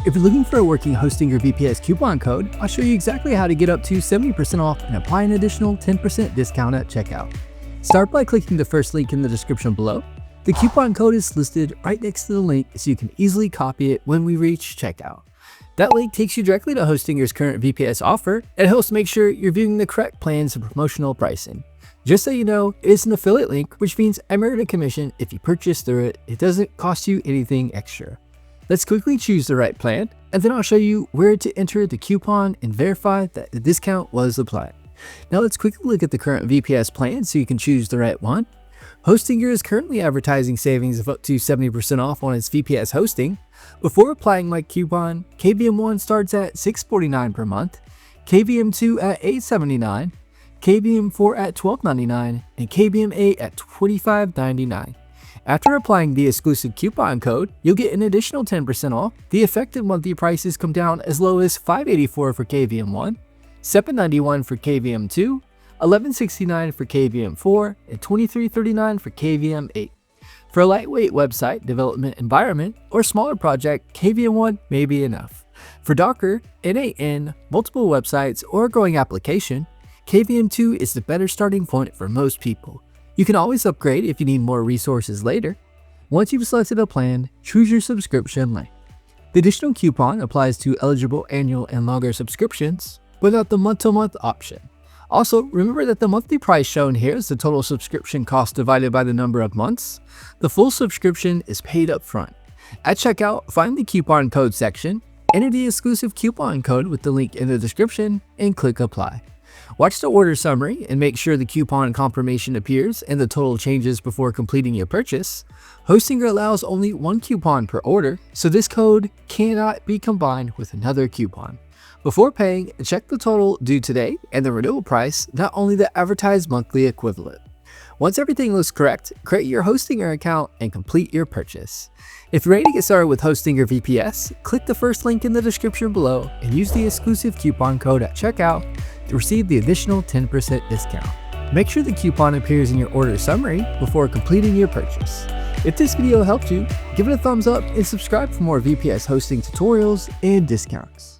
If you're looking for a working Hostinger VPS coupon code, I'll show you exactly how to get up to 70% off and apply an additional 10% discount at checkout. Start by clicking the first link in the description below. The coupon code is listed right next to the link so you can easily copy it when we reach checkout. That link takes you directly to Hostinger's current VPS offer and helps make sure you're viewing the correct plans and promotional pricing. Just so you know, it is an affiliate link, which means I earn a commission if you purchase through it. It doesn't cost you anything extra. Let's quickly choose the right plan, and then I'll show you where to enter the coupon and verify that the discount was applied. Now let's quickly look at the current VPS plan so you can choose the right one. Hostinger is currently advertising savings of up to 70% off on its VPS hosting. Before applying my coupon, KVM1 starts at $6.49 per month, KVM2 at $8.79, KVM4 at $12.99, and KVM8 at $25.99. After applying the exclusive coupon code, you'll get an additional 10% off. The effective monthly prices come down as low as $5.84 for KVM1, $7.91 for KVM2, $11.69 for KVM4, and $23.39 for KVM8. For a lightweight website development environment or smaller project, KVM1 may be enough. For Docker, NAN, multiple websites, or a growing application, KVM2 is the better starting point for most people. You can always upgrade if you need more resources later. Once you've selected a plan, choose your subscription length. The additional coupon applies to eligible annual and longer subscriptions, without the month-to-month option. Also, remember that the monthly price shown here is the total subscription cost divided by the number of months. The full subscription is paid up front. At checkout, find the coupon code section, enter the exclusive coupon code with the link in the description, and click apply. Watch the order summary and make sure the coupon confirmation appears and the total changes before completing your purchase. Hostinger allows only one coupon per order, so this code cannot be combined with another coupon. Before paying, check the total due today and the renewal price, not only the advertised monthly equivalent. Once everything looks correct, create your Hostinger account and complete your purchase. If you're ready to get started with Hostinger VPS, click the first link in the description below and use the exclusive coupon code at checkout to receive the additional 10% discount. Make sure the coupon appears in your order summary before completing your purchase. If this video helped you, give it a thumbs up and subscribe for more VPS hosting tutorials and discounts.